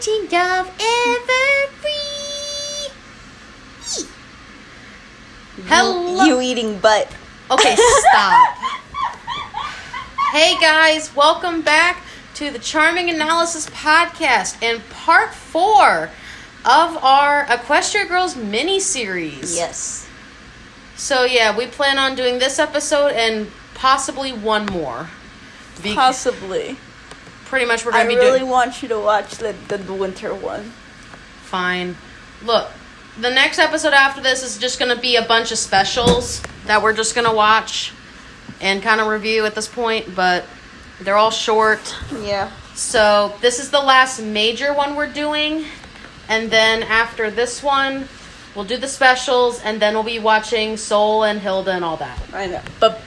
Legend of Everfree. Hello. You eating butt. Okay, stop. Hey guys, welcome back to the CharmingAnalysis Podcast and part 4 of our Equestria Girls mini-series. Yes. So yeah, we plan on doing this episode and possibly one more. Possibly. Pretty much we're going to be doing... I doing... really want you to watch the winter one. Fine. Look, the next episode after this is just going to be a bunch of specials that we're just going to watch and kind of review at this point, but they're all short. Yeah. So this is the last major one we're doing, and then after this one, we'll do the specials, and then we'll be watching Soul and Hilda and all that. I know. But,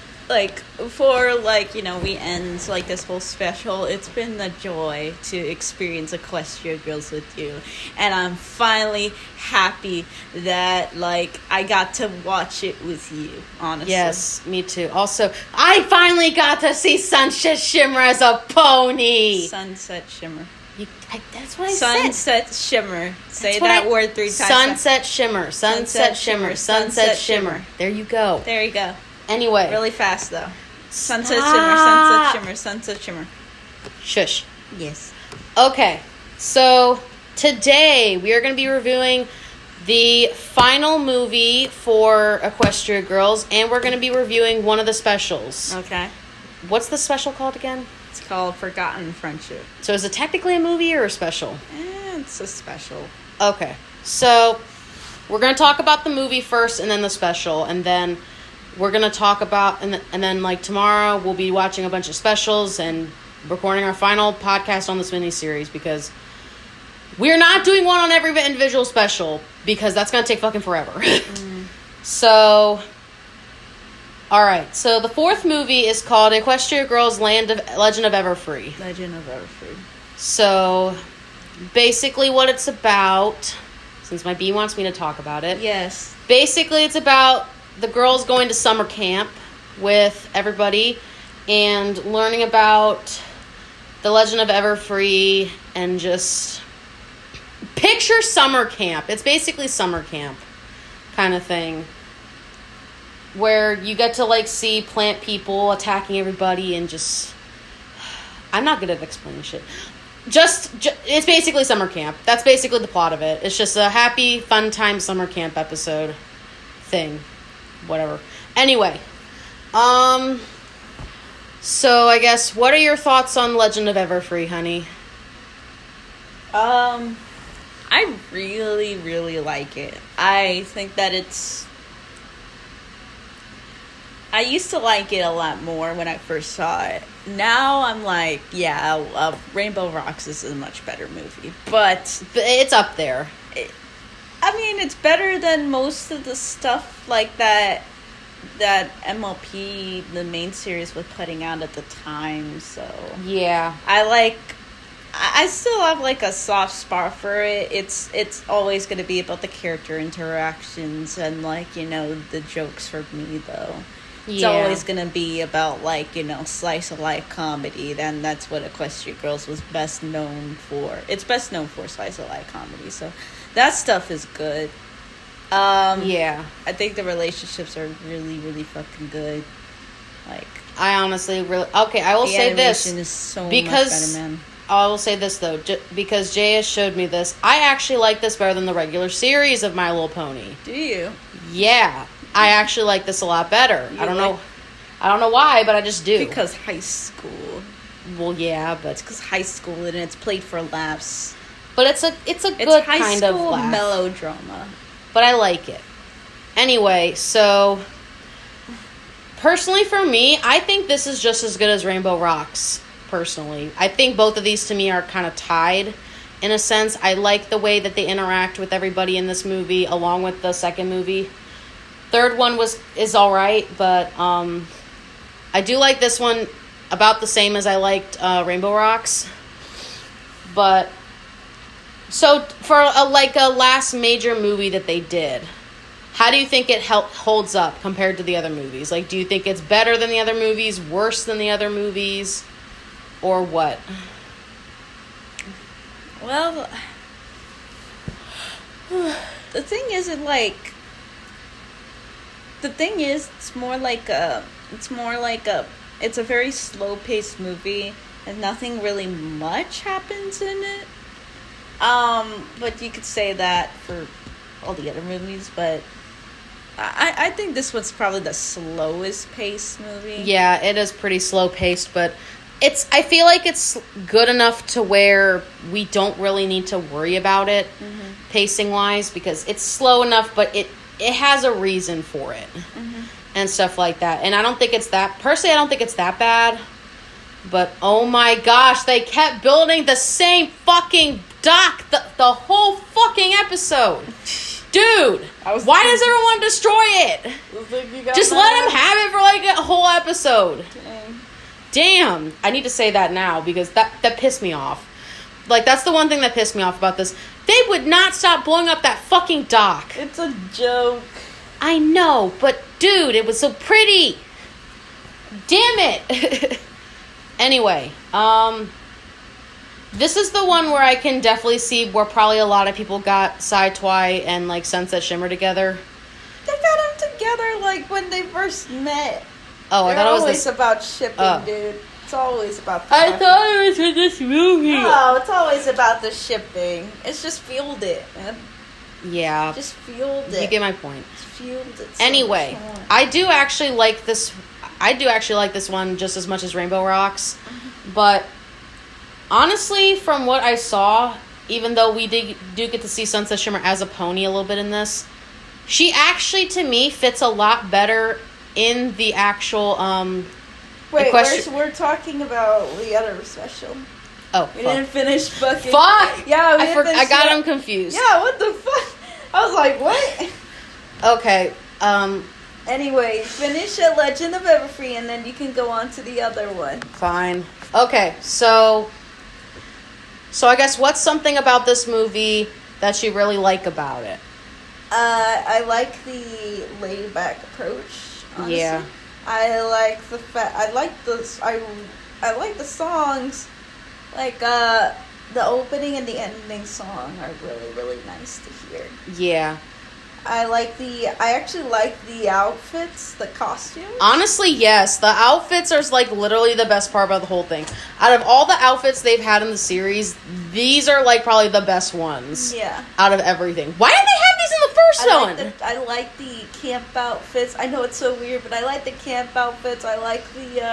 before, we end, this whole special, it's been a joy to experience Equestria Girls with you. And I'm finally happy that, I got to watch it with you, honestly. Yes, me too. Also, I finally got to see Sunset Shimmer as a pony. Sunset Shimmer. That's what I said. Sunset Shimmer. Say that word 3 times. Sunset Shimmer. Sunset Shimmer. Sunset Shimmer. There you go. There you go. Anyway. Really fast, though. Sunset Shimmer. Sunset Shimmer. Sunset Shimmer. Shush. Yes. Okay. So, today we are going to be reviewing the final movie for Equestria Girls, and we're going to be reviewing one of the specials. Okay. What's the special called again? It's called Forgotten Friendship. So is it technically a movie or a special? It's a special. Okay. So we're going to talk about the movie first and then the special. And then we're going to talk about... And then tomorrow we'll be watching a bunch of specials and recording our final podcast on this miniseries because we're not doing one on every individual special because that's going to take fucking forever. So... Alright, so the fourth movie is called Equestria Girls Legend of Everfree. Legend of Everfree. So, basically what it's about, since my bee wants me to talk about it. Yes. Basically it's about the girls going to summer camp with everybody and learning about the Legend of Everfree and just picture summer camp. It's basically summer camp kind of thing. Where you get to, see plant people attacking everybody and just... I'm not good at explaining shit. It's basically summer camp. That's basically the plot of it. It's just a happy, fun time summer camp episode thing. Whatever. Anyway. So, I guess, what are your thoughts on Legend of Everfree, honey? I really, really like it. I think that it's... I used to like it a lot more when I first saw it. Now I'm like, yeah, Rainbow Rocks is a much better movie. But it's up there. It's better than most of the stuff that MLP, the main series, was putting out at the time. So yeah, I still have a soft spot for it. It's always going to be about the character interactions and the jokes for me though. It's always going to be about, slice of life comedy. Then that's what Equestria Girls was best known for. It's best known for slice of life comedy. So that stuff is good. Yeah. I think the relationships are really, really fucking good. I honestly really... Okay, I will say this. The animation is so much better, man. I will say this, though. Because Jay has showed me this. I actually like this better than the regular series of My Little Pony. Do you? Yeah. I actually like this a lot better. I don't know why, but I just do. Because high school. Well, yeah, but it's because high school and it's played for laughs. But it's a good kind of laugh. Melodrama. But I like it. Anyway, so personally for me, I think this is just as good as Rainbow Rocks. Personally, I think both of these to me are kind of tied. In a sense, I like the way that they interact with everybody in this movie, along with the second movie. Third one is all right, but I do like this one about the same as I liked Rainbow Rocks. But so for a last major movie that they did, how do you think it holds up compared to the other movies? Do you think it's better than the other movies, worse than the other movies, or what? Well, the thing isn't like. The thing is, it's a very slow-paced movie, and nothing really much happens in it. But you could say that for all the other movies, but I think this one's probably the slowest paced movie. Yeah, it is pretty slow paced, but I feel like it's good enough to where we don't really need to worry about it pacing wise, because it's slow enough, but it has a reason for it and stuff like that. And I don't think it's that bad, but oh my gosh, they kept building the same fucking dock the whole fucking episode. Dude, why does everyone destroy it? Just let them have it for like a whole episode. Damn. I need to say that now because that pissed me off. Like, that's the one thing that pissed me off about this. They would not stop blowing up that fucking dock. It's a joke. I know, but dude, it was so pretty. Damn it. Anyway, this is the one where I can definitely see where probably a lot of people got Sci-Twi and like Sunset Shimmer together. They got them together like when they first met. Oh, I thought it was always about shipping, dude. It's always about the I thought it was for this movie. No, it's always about the shipping. It's just fueled it, man. Yeah. Just fueled it. You get my point. Just fueled it. Anyway, I do actually like this one just as much as Rainbow Rocks. But honestly, from what I saw, even though we do get to see Sunset Shimmer as a pony a little bit in this, she actually, to me, fits a lot better in the actual, Wait, we're talking about the other special. Oh, we didn't finish fucking... Fuck! Yeah, I got him confused. Yeah, what the fuck? I was like, what? Okay, Anyway, finish A Legend of Everfree, and then you can go on to the other one. Fine. Okay, so I guess what's something about this movie that you really like about it? I like the laid-back approach, honestly. Yeah. I like the fact... I like the songs. Like, the opening and the ending song are really, really nice to hear. Yeah. I actually like the outfits, the costumes. Honestly, yes. The outfits are like literally the best part about the whole thing. Out of all the outfits they've had in the series, these are like probably the best ones. Yeah. Out of everything. Why didn't they have these in the first one? I like the camp outfits. I know it's so weird, but I like the camp outfits. I like the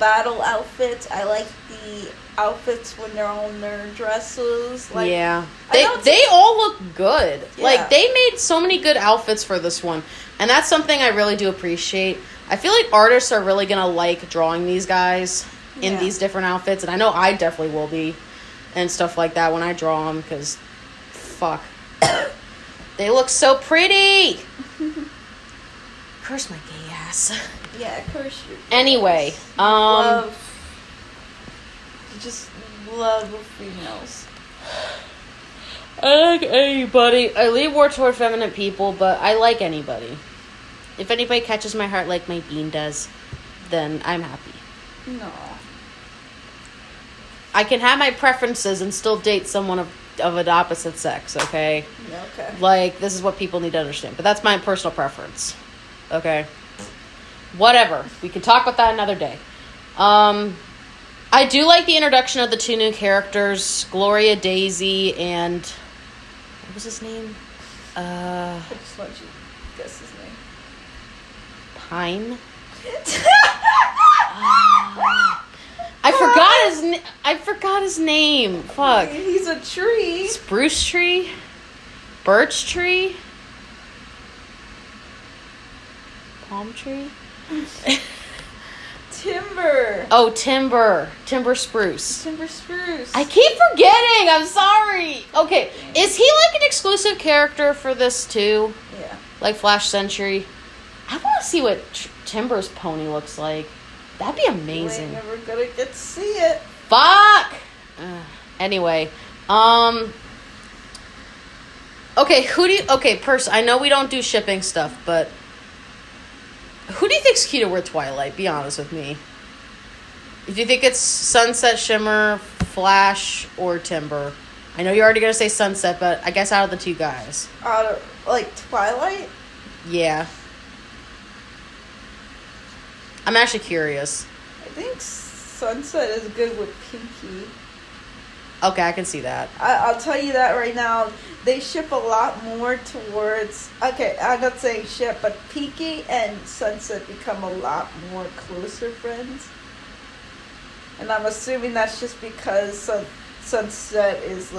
battle outfits. I like the outfits when they're on their dresses. Like, yeah. They all look good. Yeah. Like, they made so many good outfits for this one. And that's something I really do appreciate. I feel like artists are really going to like drawing these guys in these different outfits. And I know I definitely will be. And stuff like that when I draw them. Because, fuck. They look so pretty. Curse my gay ass. Yeah, curse you. Anyway. Just love females. I like anybody. I lean more toward feminine people, but I like anybody. If anybody catches my heart like my bean does, then I'm happy. No. I can have my preferences and still date someone of an opposite sex, okay? Okay. Like, this is what people need to understand. But that's my personal preference. Okay? Whatever. We can talk about that another day. I do like the introduction of the two new characters, Gloria Daisy and... What was his name? I just want you to guess his name. Pine? I forgot his name. Fuck. He's a tree. Spruce tree? Birch tree? Palm tree? Timber. Oh, Timber. Timber spruce. Timber spruce. I keep forgetting. I'm sorry. Okay. Is he like an exclusive character for this too? Yeah. Like Flash Century? I want to see what Timber's pony looks like. That'd be amazing. You ain't never gonna get to see it. Fuck! Anyway. Okay, I know we don't do shipping stuff, but who do you think's cuter with Twilight? Be honest with me. Do you think it's Sunset Shimmer, Flash or Timber? I know you're already going to say Sunset, but I guess out of the two guys. Twilight? Yeah. I'm actually curious. I think Sunset is good with Pinky. Okay, I can see that. I'll tell you that right now. They ship a lot more towards... Okay, I'm not saying ship, but Pinky and Sunset become a lot more closer friends. And I'm assuming that's just because Sunset is,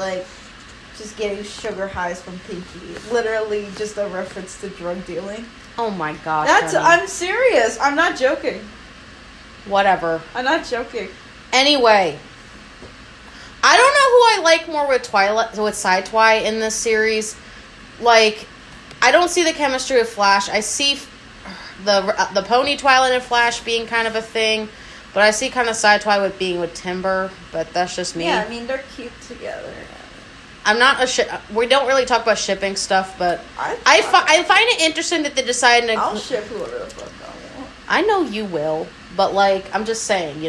just getting sugar highs from Pinky. Literally just a reference to drug dealing. Oh my gosh. I'm serious. I'm not joking. Whatever. I'm not joking. Anyway... I don't know who I like more with Sci-Twi in this series. I don't see the chemistry with Flash. I see the pony Twilight and Flash being kind of a thing, but I see kind of Sci-Twi with being with Timber, but that's just me. Yeah, I mean, they're cute together. I'm not we don't really talk about shipping stuff, but I find it interesting that they decided to... I'll ship whoever the fuck I want. I know you will, but, I'm just saying,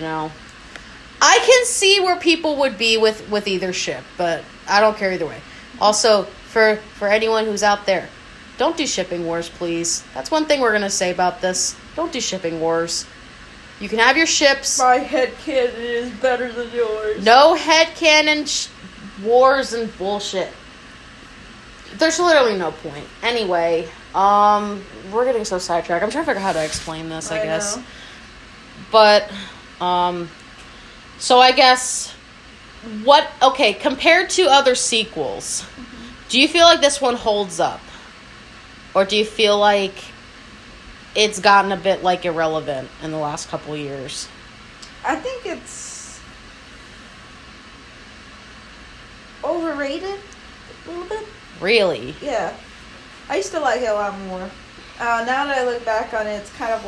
I can see where people would be with either ship, but I don't care either way. Also, for anyone who's out there, don't do shipping wars, please. That's one thing we're going to say about this. Don't do shipping wars. You can have your ships. My headcanon is better than yours. No headcanon wars and bullshit. There's literally no point. Anyway, we're getting so sidetracked. I'm trying to figure out how to explain this, I guess. Know. But, so I guess, compared to other sequels, do you feel like this one holds up? Or do you feel like it's gotten a bit, irrelevant in the last couple of years? I think it's overrated a little bit. Really? Yeah. I used to like it a lot more. Now that I look back on it, it's kind of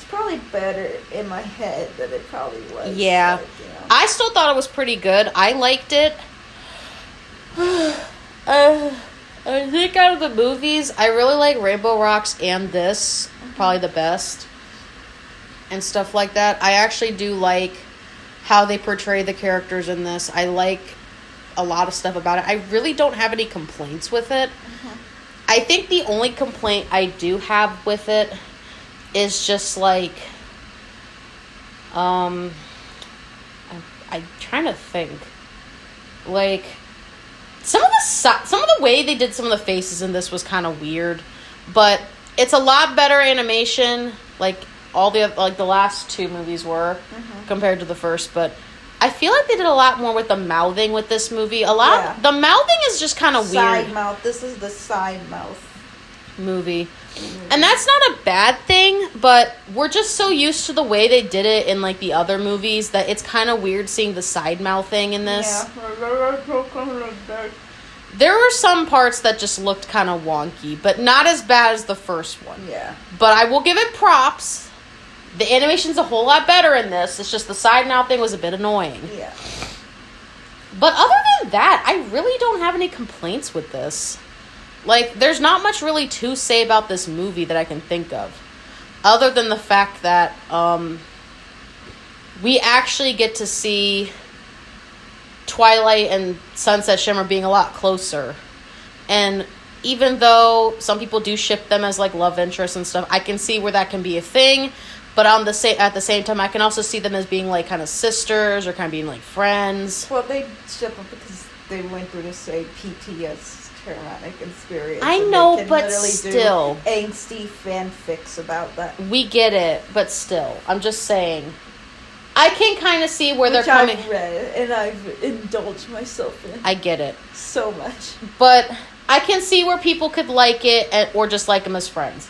probably better in my head than it probably was. Yeah. I still thought it was pretty good. I liked it. I think out of the movies, I really like Rainbow Rocks and this. Probably the best. And stuff like that. I actually do like how they portray the characters in this. I like a lot of stuff about it. I really don't have any complaints with it. I think the only complaint I do have with it is just I'm trying to think. Some of the way they did some of the faces in this was kind of weird, but it's a lot better animation, all the the last two movies were compared to the first. But I feel like they did a lot more with the mouthing with this movie. The mouthing is just kind of weird. Side mouth. This is the side mouth movie. And that's not a bad thing, but we're just so used to the way they did it in the other movies that it's kind of weird seeing the side mouthing in this. Yeah. There were some parts that just looked kind of wonky, but not as bad as the first one. Yeah. But I will give it props. The animation's a whole lot better in this. It's just the side mouthing was a bit annoying. Yeah. But other than that, I really don't have any complaints with this. There's not much really to say about this movie that I can think of. Other than the fact that, we actually get to see Twilight and Sunset Shimmer being a lot closer. And even though some people do ship them as, love interests and stuff, I can see where that can be a thing. But at the same time, I can also see them as being, kind of sisters or kind of being, friends. Well, they ship them because they went through the same PTS. Traumatic experience. I know, but still. Angsty fanfics about that. We get it, but still. I'm just saying. I can kind of see where they're coming. I've read, and I've indulged myself in. I get it. So much. But I can see where people could like it, or just like them as friends.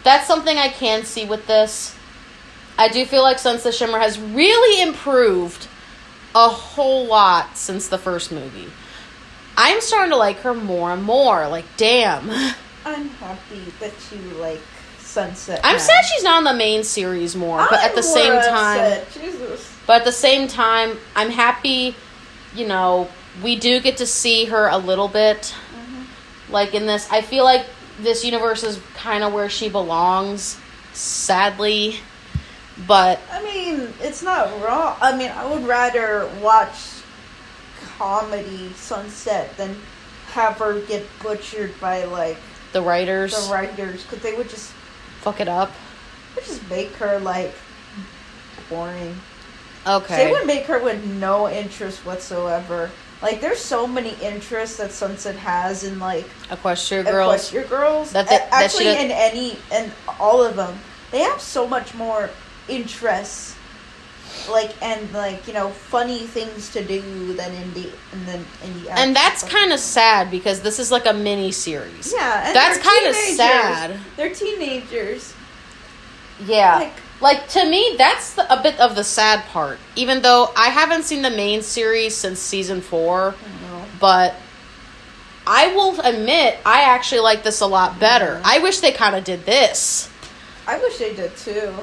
That's something I can see with this. I do feel like Sunset Shimmer has really improved a whole lot since the first movie. I'm starting to like her more and more. Damn. I'm happy that you like Sunset. I'm sad she's not on the main series more, but at the same time, Jesus. But at the same time, I'm happy. We do get to see her a little bit. Mm-hmm. In this, I feel like this universe is kind of where she belongs. Sadly, but I mean, it's not wrong. I mean, I would rather watch comedy Sunset than have her get butchered by, like... The writers? The writers, because they would just... Fuck it up? They would just make her, like, boring. Okay. They would make her with no interest whatsoever. Like, there's so many interests that Sunset has in, like... Equestria Girls. Equestria Girls. Actually, in all of them. They have so much more interests, like, and, like, you know, funny things to do than in the and that's kind of sad, because this is, like, a mini-series. Yeah, and that's kind of sad. They're teenagers. Yeah. Like, to me, that's a bit of the sad part. Even though I haven't seen the main series since season 4. But I will admit, I actually like this a lot better. I wish they kind of did this. I wish they did, too.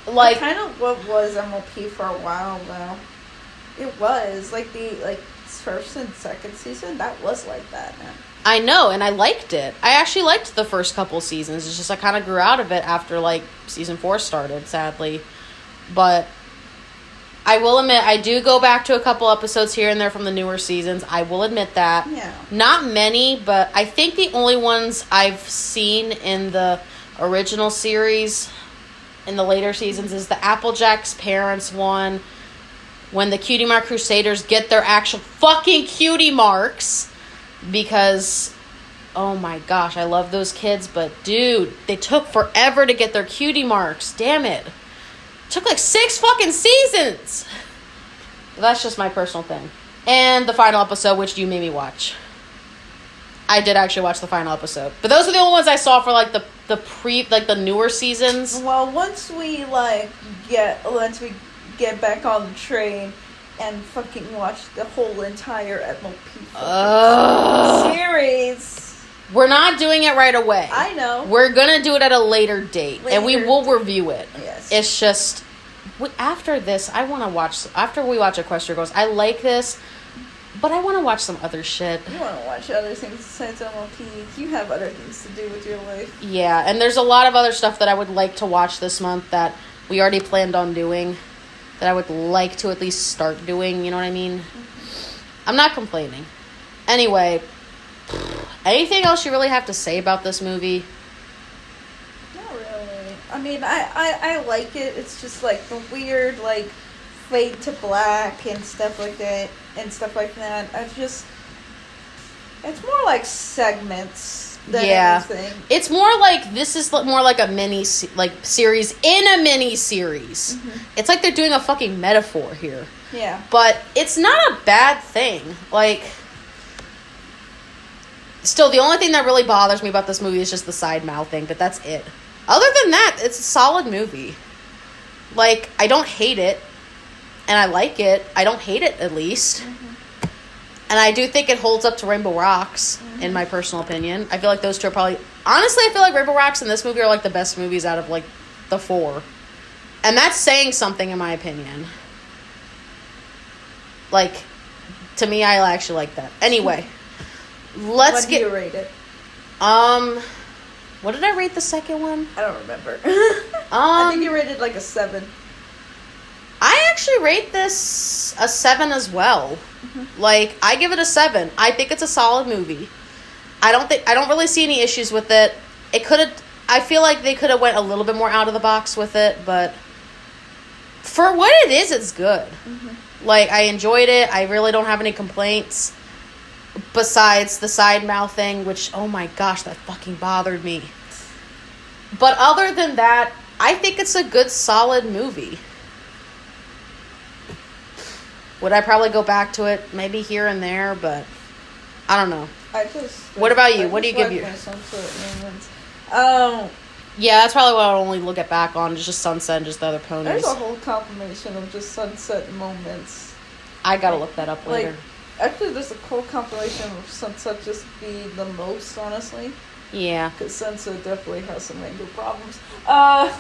Like, kind of what was MLP for a while, though. It was. Like, the first and second season, that was like that, man. I know, and I liked it. I actually liked the first couple seasons. It's just I kind of grew out of it after, like, season 4 started, sadly. But I will admit, I do go back to a couple episodes here and there from the newer seasons. I will admit that. Yeah. Not many, but I think the only ones I've seen in the original series, in the later seasons, is the Applejack's parents one, when the Cutie Mark Crusaders get their actual fucking cutie marks. Because, oh my gosh, I love those kids, but dude, they took forever to get their cutie marks. Damn it. Took like 6 fucking seasons. That's just my personal thing. And the final episode, which you made me watch. I did actually watch the final episode. But those are the only ones I saw for like the newer seasons. Well, once we get back on the train and fucking watch the whole entire MLP series. We're not doing it right away. I know. We're going to do it at a later date. And we will review it. Yes. It's just, after this, I want to watch, after we watch Equestria Girls, I like this, but I want to watch some other shit. You want to watch other things besides MLP. You have other things to do with your life. Yeah, and there's a lot of other stuff that I would like to watch this month that we already planned on doing, that I would like to at least start doing, you know what I mean? Mm-hmm. I'm not complaining. Anyway, anything else you really have to say about this movie? Not really. I mean, I like it. It's just like the weird, like, fade to black and stuff like that. It's more like segments than anything. It's more like, this is more like a mini, series in a mini series. Mm-hmm. It's like they're doing a fucking metaphor here. Yeah. But it's not a bad thing. Like, still, the only thing that really bothers me about this movie is just the side mouthing, but that's it. Other than that, it's a solid movie. Like, I don't hate it, and I like it. I don't hate it, at least. Mm-hmm. And I do think it holds up to Rainbow Rocks, in my personal opinion. I feel like those two are probably... Honestly, I feel like Rainbow Rocks and this movie are, like, the best movies out of, like, the 4. And that's saying something, in my opinion. Like, to me, I actually like that. Anyway, what do you rate it? What did I rate the second one? I don't remember. I think you rated like a 7. I actually rate this a 7 as well. Mm-hmm. Like, I give it a 7. I think it's a solid movie. I don't really see any issues with it. I feel like they could have went a little bit more out of the box with it, but for what it is, it's good. Mm-hmm. Like, I enjoyed it. I really don't have any complaints. Besides the side mouth thing, which, oh my gosh, that fucking bothered me. But other than that, I think it's a good, solid movie. Would I probably go back to it maybe here and there, but I don't know. What about you? What do you give you? Yeah, that's probably what I'll only look at back on, just Sunset and just the other ponies. There's a whole compilation of just Sunset moments. I gotta look that up later. Actually, there's a whole compilation of Sunset just being the most, honestly. Yeah. Because Sunset definitely has some anger problems. I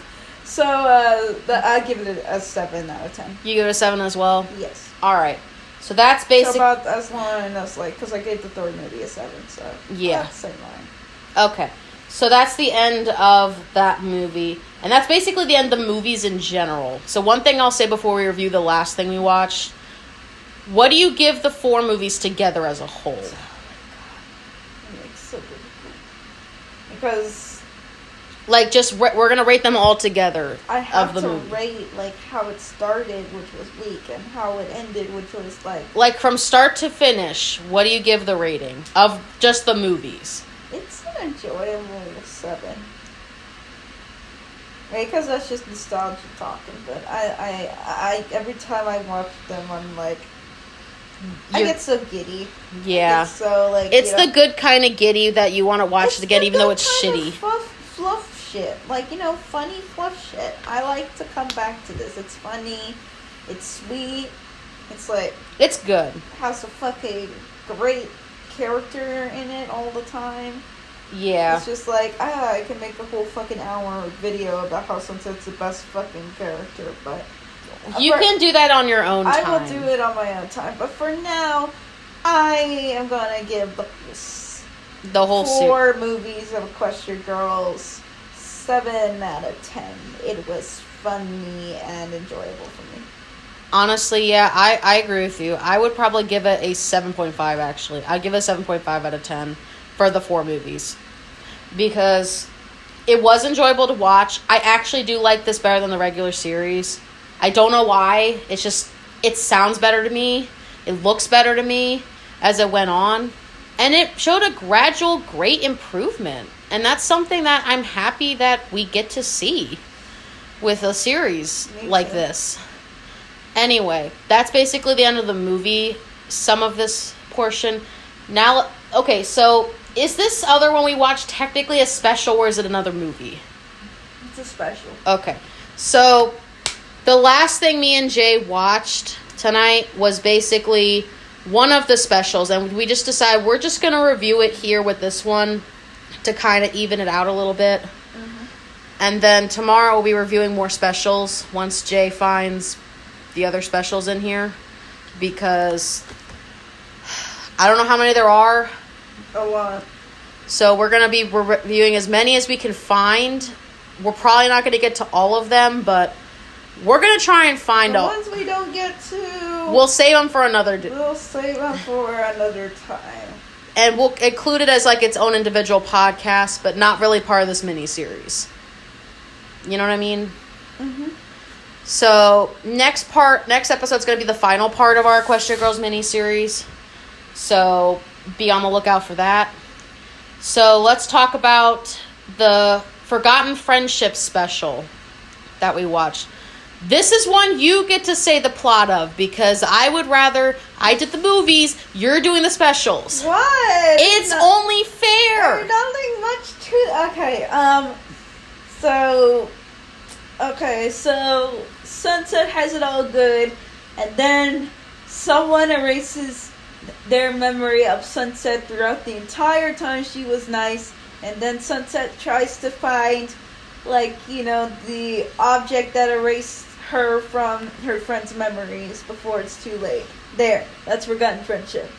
give it a 7 out of 10. You give it a 7 as well? Yes. Alright. So that's basically... So about as long as, because I gave the third movie a 7, so... Yeah. Same line. Okay. So that's the end of that movie. And that's basically the end of the movies in general. So one thing I'll say before we review the last thing we watched. What do you give the 4 movies together as a whole? Oh my God. It's so difficult. Because... Like, just, we're going to rate them all together. I have of the to movie. rate, like, how it started, which was weak, and how it ended, which was, like... Like, from start to finish, what do you give the rating of just the movies? It's an enjoyable 7. Because that's just nostalgia talking, but I every time I watch them, I'm like... I get so giddy. Yeah. I get so, like, it's the good kind of giddy that you want to watch it again, even though it's shitty. Fluff shit. Like, funny fluff shit. I like to come back to this. It's funny. It's sweet. It's like... It's good. Has a fucking great character in it all the time. Yeah. It's just like, I can make a whole fucking hour video about how Sunset's the best fucking character, but... You can do that on your own time. I will do it on my own time, but for now, I am gonna give the whole 4 movies of Equestria Girls 7 out of 10. It was funny and enjoyable for me. Honestly, yeah, I agree with you. I would probably give it a 7.5, actually. I'd give it a 7.5 out of 10 for the 4 movies. Because it was enjoyable to watch. I actually do like this better than the regular series. I don't know why. It's just, it sounds better to me. It looks better to me as it went on. And it showed a gradual, great improvement. And that's something that I'm happy that we get to see with a series like this. Anyway, that's basically the end of the movie. Some of this portion. Now, okay, so is this other one we watched technically a special, or is it another movie? It's a special. Okay, so the last thing me and Jay watched tonight was basically one of the specials, and we just decided we're just going to review it here with this one to kind of even it out a little bit. Mm-hmm. And then tomorrow we'll be reviewing more specials once Jay finds the other specials in here, because I don't know how many there are. A lot. So we're going to be reviewing as many as we can find. We're probably not going to get to all of them, but we're going to try and find the ones we don't get to. We'll save them for another We'll save them for another time. And we'll include it as like its own individual podcast, but not really part of this mini-series. You know what I mean? Mm-hmm. So next episode's going to be the final part of our Equestria Girls mini-series. So be on the lookout for that. So let's talk about the Forgotten Friendship special that we watched. This is one you get to say the plot of, because I did the movies, you're doing the specials. What? It's only fair. There's nothing much to... So Sunset has it all good, and then someone erases their memory of Sunset throughout the entire time she was nice, and then Sunset tries to find, the object that erased her from her friend's memories before it's too late. There, that's Forgotten Friendship.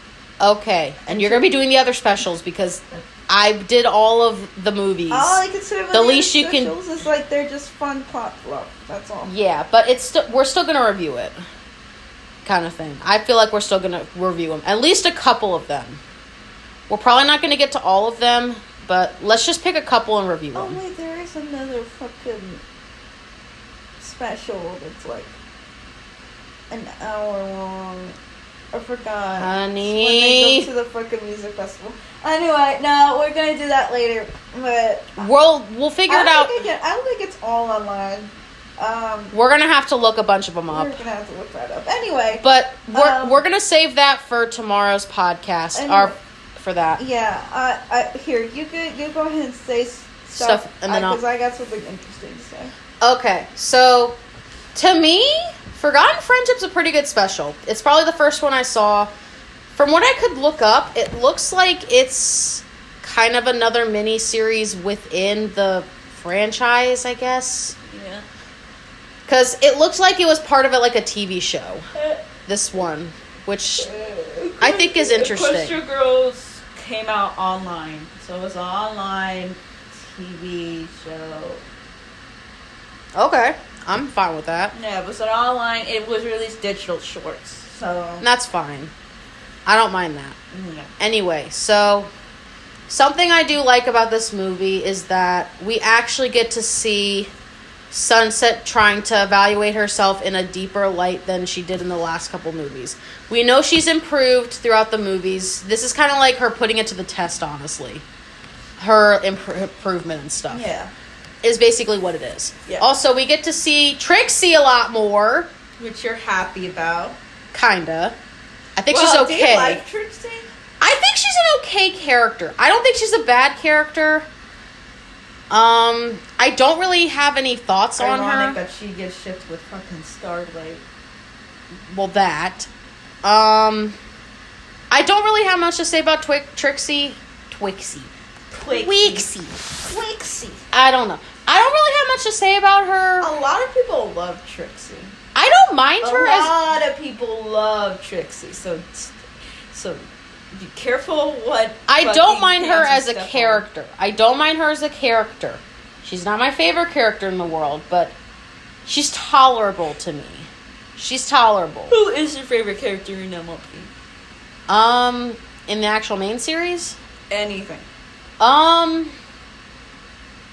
Okay, and you're going to be doing the other specials, because I did all of the movies. All I consider the least you can is like they're just fun plot fluff. That's all. Yeah, but we're still going to review it. Kind of thing. I feel like we're still going to review them. At least a couple of them. We're probably not going to get to all of them, but let's just pick a couple and review them. Oh wait, there is another fucking special that's like an hour long. I forgot. Honey. When they go to the fucking music festival. Anyway, no, we're gonna do that later. But we'll figure it out. I don't think it's all online. We're gonna have to look a bunch of them up. We're gonna have to look that up. Anyway, but we're gonna save that for tomorrow's podcast. Anyway, for that. Yeah. Here, you go ahead and say stuff, and then because I got something interesting to say. Okay, so to me, Forgotten Friendship's a pretty good special. It's probably the first one I saw. From what I could look up, it looks like it's kind of another mini-series within the franchise, I guess. Yeah. Because it looks like it was part of it, like a TV show. This one, which I think is interesting. Equestria Girls came out online. So it was an online TV show. Okay, I'm fine with that. Yeah, it was an online. It was released digital shorts, so That's fine. I don't mind that. yeah. Anyway, so something I do like about this movie is that we actually get to see Sunset trying to evaluate herself in a deeper light than she did in the last couple movies. We know she's improved throughout the movies. This is kind of like her putting it to the test, honestly. Her improvement and stuff. Yeah. Is basically what it is. Yeah. Also, we get to see Trixie a lot more. Which you're happy about. Kinda. I think she's Well, okay. do you like Trixie? I think she's an okay character. I don't think she's a bad character. I don't really have any thoughts on Ironic her. that she gets shipped with fucking Starlight. Well, that. I don't really have much to say about Twixie. Twixie. I don't know. I don't really have much to say about her. A lot of people love Trixie. I don't mind her A lot of people love Trixie, so be careful what. I don't mind her pants as you a step character. I don't mind her as a character. She's not my favorite character in the world, but she's tolerable to me. She's tolerable. on. Who is your favorite character in MLP? In the actual main series? Anything.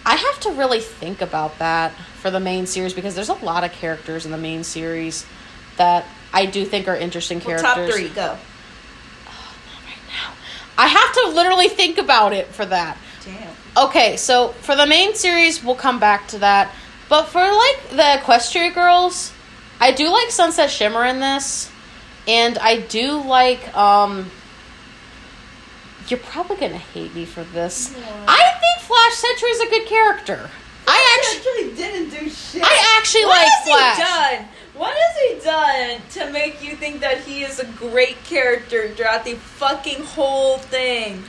I have to really think about that for the main series because there's a lot of characters in the main series that I do think are interesting characters. Top 3, go. I have to literally think about it for that. Damn. Okay, so for the main series, we'll come back to that. But for, like, the Equestria Girls, I do like Sunset Shimmer in this. And I do like, you're probably going to hate me for this. Yeah. I think Flash Sentry is a good character. I actually didn't do shit. I actually What like has Flash. he done? What has he done to make you think that he is a great character throughout the fucking whole thing?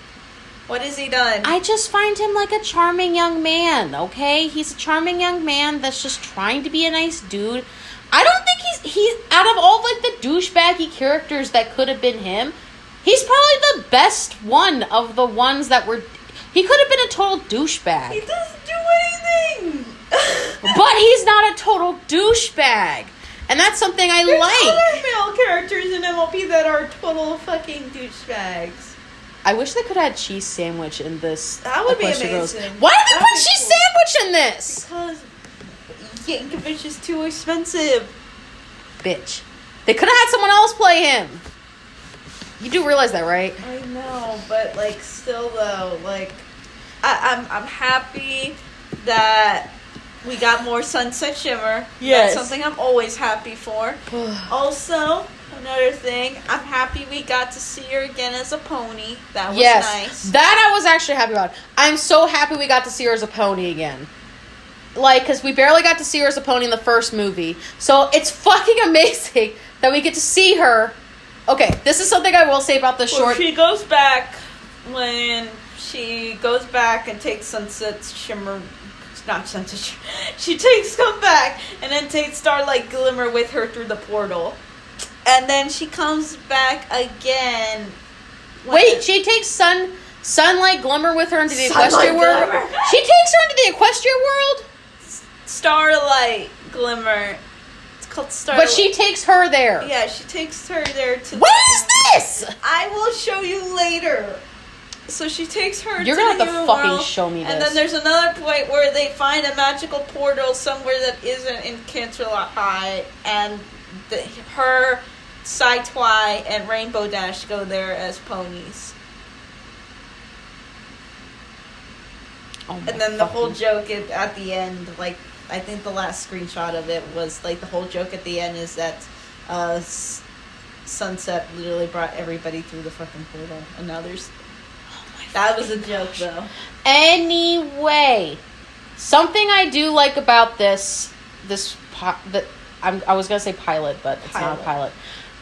What has he done? I just find him like a charming young man, okay? He's a charming young man that's just trying to be a nice dude. I don't think he's out of all like the douchebaggy characters that could have been him, he's probably the best one of the ones that were. He could have been a total douchebag. He doesn't do anything. But he's not a total douchebag. And that's something I There's like. other male characters in MLP that are total fucking douchebags. I wish they could have had cheese sandwich in this. That would be Equestria Girls. amazing. Why did they That'd put be cheese cool. sandwich in this? Because Yankovic is too expensive. Bitch. They could have had someone else play him. You do realize that, right? I know, but like still though, like I'm happy that we got more Sunset Shimmer. Yes. That's something I'm always happy for. Also, another thing, I'm happy we got to see her again as a pony. That was nice. That I was actually happy about. I'm so happy we got to see her as a pony again. Like, because we barely got to see her as a pony in the first movie. So it's fucking amazing that we get to see her. Okay, this is something I will say about the short. She goes back when she goes back and takes Sunset Shimmer. Not Sunset Shimmer. She takes come back and then takes Starlight Glimmer with her through the portal. And then she comes back again. Wait, she takes Sunlight Glimmer with her into the Sunlight Equestria world? Glimmer. She takes her into the Equestria world? Starlight Glimmer. It's called Starlight. But she takes her there. Yeah, she takes her there to... What is this? I will show you later. So she takes her You're to gonna the have to new fucking world, show me and this. then there's another point where they find a magical portal somewhere that isn't in Canterlot High, and her, Sci-Twi, and Rainbow Dash go there as ponies. Oh my And then the whole fucking- joke at the end, like, I think the last screenshot of it was, like, the whole joke at the end is that Sunset literally brought everybody through the fucking portal. And now there's... That was a joke, though. Anyway, something I do like about I was gonna say pilot, but it's not a pilot.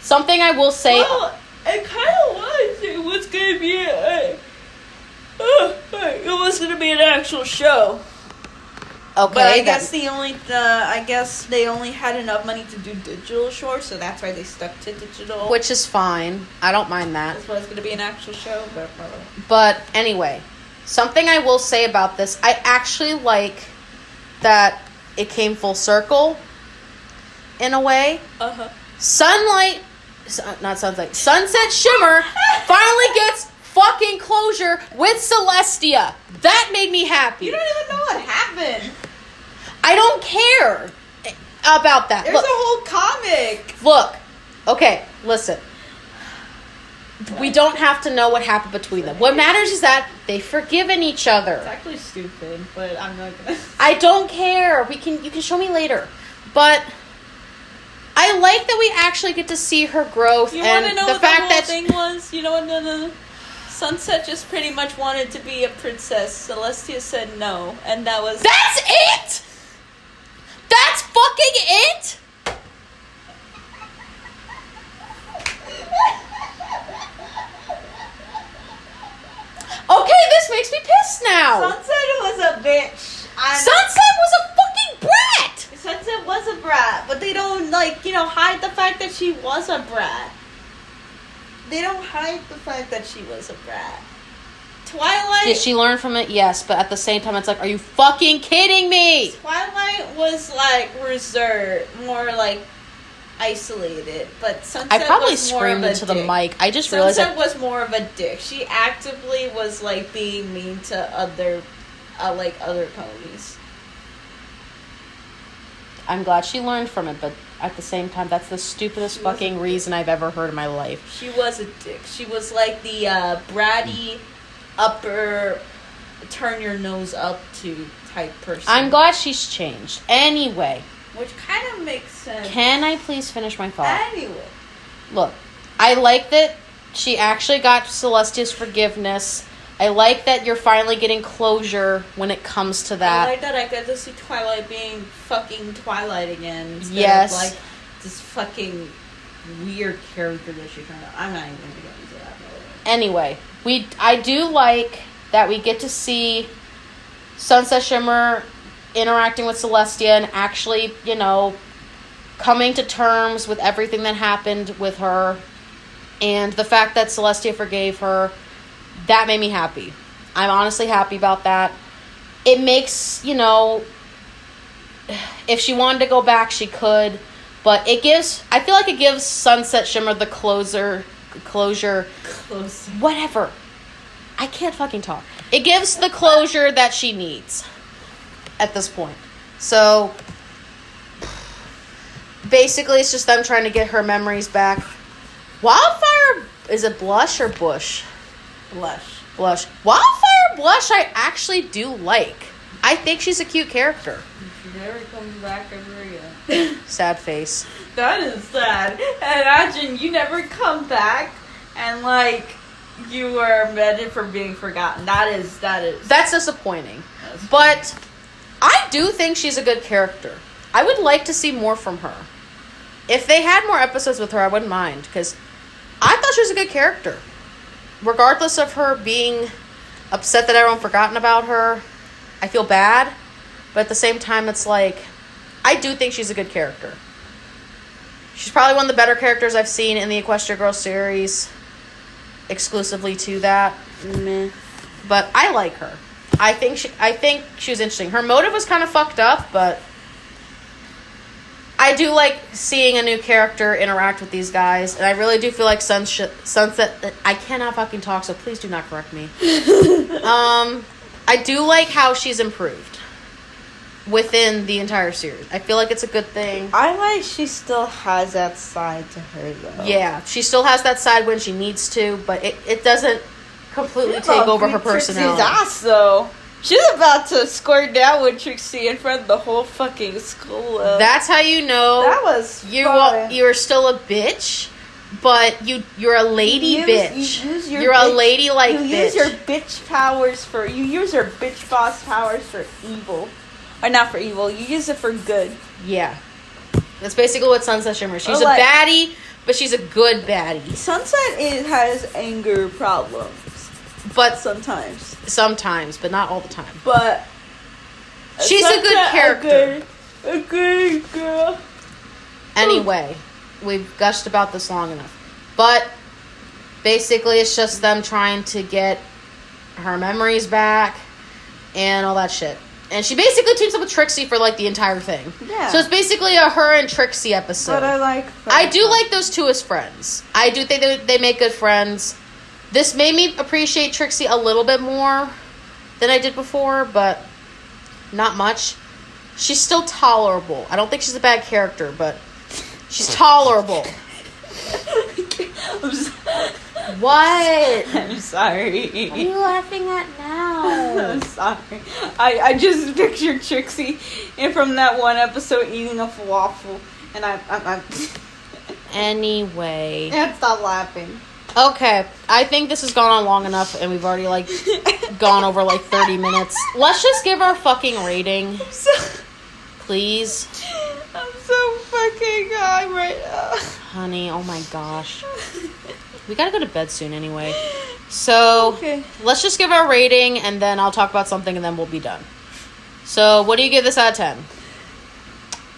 Something I will say. Well, it kind of was. It was gonna be it was gonna be an actual show. Okay, But I guess they only had enough money to do digital shorts, so that's why they stuck to digital. which is fine. I don't mind that. That's why it's gonna be an actual show, but But anyway, something I will say about this, I actually like that it came full circle in a way. Sunset Shimmer finally gets fucking closure with Celestia. That made me happy. You don't even know what happened. I don't care about that. There's a whole comic. Look, okay, listen. We don't have to know what happened between them. What matters is that they've forgiven each other. It's actually stupid, but I'm not gonna. I don't care. You can show me later. But I like that we actually get to see her growth. You and want to know the what fact the whole that thing was? You know what? No. Sunset just pretty much wanted to be a princess. Celestia said no, and that was. That's it. That's fucking it. Okay, this makes me pissed now. Sunset was a bitch. Sunset was a fucking brat. Sunset was a brat, but they don't, hide the fact that she was a brat. They don't hide the fact that she was a brat. Twilight... Did she learn from it? Yes, but at the same time, it's like, are you fucking kidding me? Twilight was, reserved, more, isolated, but Sunset I probably was more screamed of a into the dick. mic. I just realized Sunset was more of a dick. She actively was being mean to other ponies. I'm glad she learned from it, but at the same time, that's the stupidest fucking reason I've ever heard in my life. She was a dick. She was the bratty, upper, turn your nose up to type person. I'm glad she's changed. Anyway. Which kind of makes sense. Can I please finish my thought? Anyway. Look, I like that she actually got Celestia's forgiveness. I like that you're finally getting closure when it comes to that. I like that I get to see Twilight being fucking Twilight again. Instead of, this fucking weird character that she turned out. I'm not even going to get into that. Anyway, I do like that we get to see Sunset Shimmer interacting with Celestia and actually, coming to terms with everything that happened with her. And the fact that Celestia forgave her, that made me happy. I'm honestly happy about that. It makes, if she wanted to go back, she could. But I feel like it gives Sunset Shimmer the closure. Whatever. I can't fucking talk. It gives the closure that she needs at this point. So, basically, it's just them trying to get her memories back. Wildfire, is it Blush or Bush? Blush. Wildfire Blush I actually do like. I think she's a cute character. She never comes back ever again. Sad face. That is sad. And imagine you never come back and you are amended for being forgotten. That's disappointing. But I do think she's a good character. I would like to see more from her. If they had more episodes with her, I wouldn't mind, because I thought she was a good character. Regardless of her being upset that everyone forgotten about her, I feel bad. But at the same time, it's I do think she's a good character. She's probably one of the better characters I've seen in the Equestria Girls series. Exclusively to that. Meh. But I like her. I think she was interesting. Her motive was kind of fucked up, but I do like seeing a new character interact with these guys, and I really do feel like Sunset... I cannot fucking talk, so please do not correct me. I do like how she's improved within the entire series. I feel like it's a good thing. I like she still has that side to her, though. Yeah, she still has that side when she needs to, but it doesn't completely take over her personality. Trixie's ass, though. She's about to squirt down with Trixie in front of the whole fucking school. That's how you know that was you're still a bitch, but you're a lady bitch. You're a ladylike bitch. You use your bitch powers you use your bitch boss powers for evil. Or not for evil, you use it for good. Yeah. That's basically what Sunset Shimmer is. She's a baddie, but she's a good baddie. Sunset has anger problems. But sometimes, but not all the time. But she's a good character. A good girl. Anyway, we've gushed about this long enough. But basically, it's just them trying to get her memories back and all that shit. And she basically teams up with Trixie for, like, the entire thing. Yeah. So it's basically a her and Trixie episode. But I like that. I do like those two as friends. I do think they make good friends. This made me appreciate Trixie a little bit more than I did before, but not much. She's still tolerable. I don't think she's a bad character, but she's tolerable. What? I'm sorry. What are you laughing at now? I'm sorry. I just pictured Trixie from that one episode eating a falafel, and I'm Anyway. I can't stop laughing. Okay, I think this has gone on long enough, and we've already, like, gone over, like, 30 minutes. Let's just give our fucking rating. Please. I'm so fucking high right now. Honey, oh my gosh. We gotta go to bed soon anyway. So, okay. Let's just give our rating, and then I'll talk about something, and then we'll be done. So, what do you give this out of 10?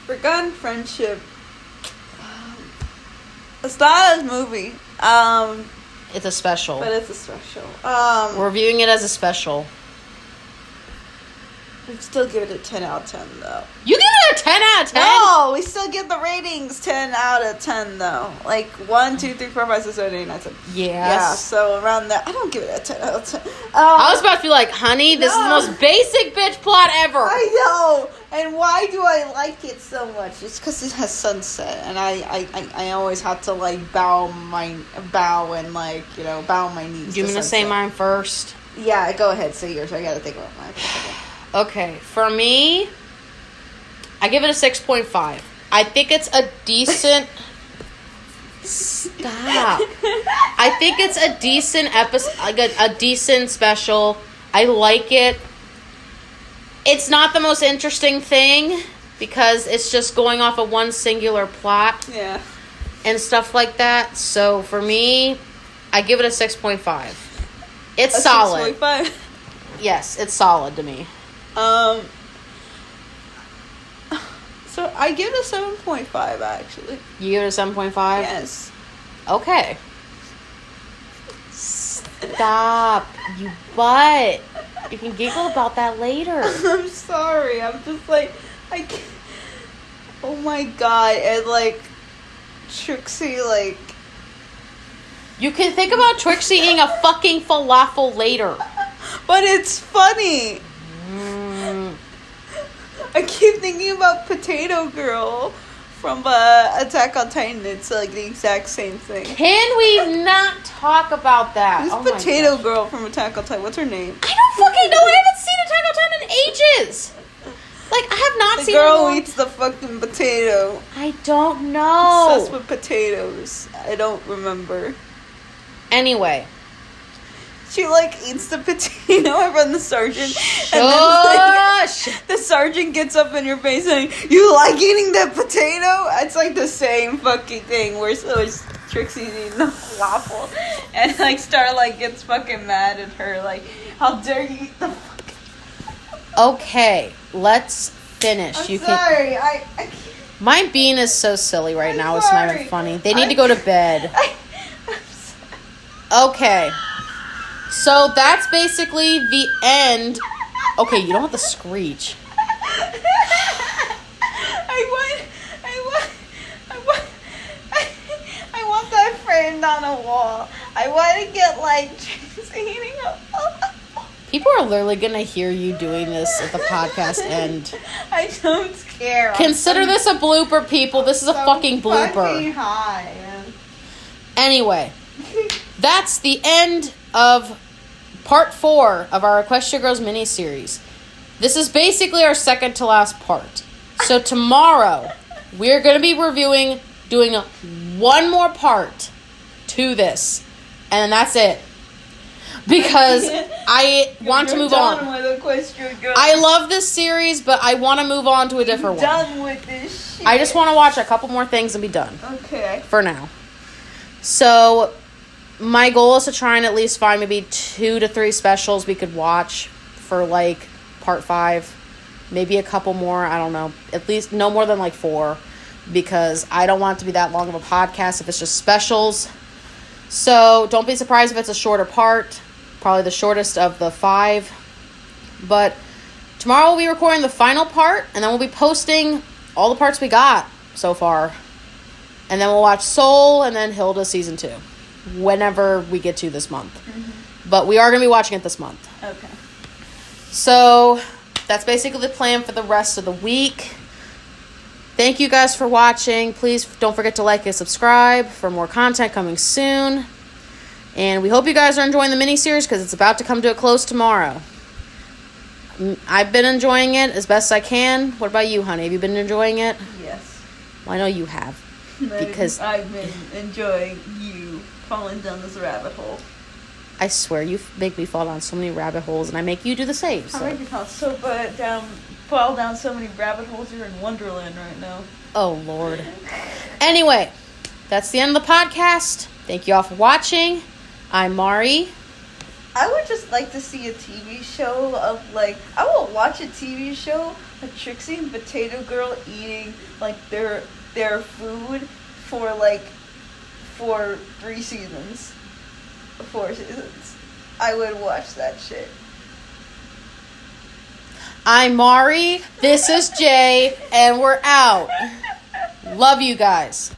Forgotten Friendship. It's not a movie. It's a special. But it's a special. We're reviewing it as a special. We'd still give it a 10 out of 10, though. You give it a 10 out of 10? No, we still give the ratings 10 out of 10, though. Like, 1, 2, 3, 4, 5, 6, 7, 8, 9, 10. Yes. Yeah, so around that. I don't give it a 10 out of 10. I was about to be like, honey, this is the most basic bitch plot ever. I know. And why do I like it so much? It's because it has sunset. And I always have to, like, bow my knees. Do you want to say mine first? Yeah, go ahead. Say yours. I got to think about mine. Okay, for me, I give it a 6.5. I think it's a decent... Stop. I think it's a decent episode, like a decent special. I like it. It's not the most interesting thing because it's just going off of one singular plot. Yeah. And stuff like that. So for me, I give it a 6.5. It's solid. 6.5? Yes, it's solid to me. So I give it a 7.5 actually. You give it a 7.5? Yes. Okay. Stop, you butt. You can giggle about that later. I'm sorry. I'm just like, I can't. Oh my god. And like, Trixie, like. You can think about Trixie eating a fucking falafel later. But it's funny. I keep thinking about Potato Girl from Attack on Titan. It's like the exact same thing. Can we not talk about that? Who's Potato Girl from Attack on Titan? What's her name? I don't fucking know. I haven't seen Attack on Titan in ages. Like, I have not seen it. The girl who eats the fucking potato. I don't know. Obsessed with potatoes. I don't remember. Anyway. She, like, eats the potato in front of the sergeant. Shush. And then, like, the sergeant gets up in your face saying, "You like eating that potato?" It's, like, the same fucking thing where Trixie's eating the waffle. And, like, Starlight gets fucking mad at her. Like, how dare you eat the fucking... Okay, let's finish. I'm sorry. I can't. My bean is so silly right now. It's not even funny. They need to go to bed. Okay. So that's basically the end. Okay, you don't have to screech. I want that framed on a wall. I want to get like eating a. People are literally gonna hear you doing this at the podcast end. I don't care. Consider this a blooper, people. This is a fucking blooper. Fucking high. Anyway, that's the end of part 4 of our Equestria Girls mini-series. This is basically our second to last part. So tomorrow, we're going to be doing one more part to this. And that's it. Because I want to move on. With Equestria Girls. I love this series, but I want to move on to a different one. Done with this shit. I just want to watch a couple more things and be done. Okay. For now. So, my goal is to try and at least find maybe 2 to 3 specials we could watch for, like, part 5. Maybe a couple more. I don't know. At least no more than, like, 4. Because I don't want it to be that long of a podcast if it's just specials. So, don't be surprised if it's a shorter part. Probably the shortest of the 5. But tomorrow we'll be recording the final part, and then we'll be posting all the parts we got so far. And then we'll watch Soul and then Hilda Season 2. Whenever we get to this month. Mm-hmm. But we are going to be watching it this month. Okay. So, that's basically the plan for the rest of the week. Thank you guys for watching. Please don't forget to like and subscribe for more content coming soon. And we hope you guys are enjoying the mini-series because it's about to come to a close tomorrow. I've been enjoying it as best I can. What about you, honey? Have you been enjoying it? Yes. Well, I know you have. Because I've been enjoying you falling down this rabbit hole. I swear, you make me fall down so many rabbit holes, and I make you do the same. So. I make you fall down so many rabbit holes. You're in Wonderland right now. Oh, Lord. Anyway, that's the end of the podcast. Thank you all for watching. I'm Mari. I would just like to see a TV show of, like, I will watch a TV show of Trixie and Potato Girl eating, like, their food for 3 seasons. 4 seasons. I would watch that shit. I'm Mari. This is Jay, and we're out. Love you guys.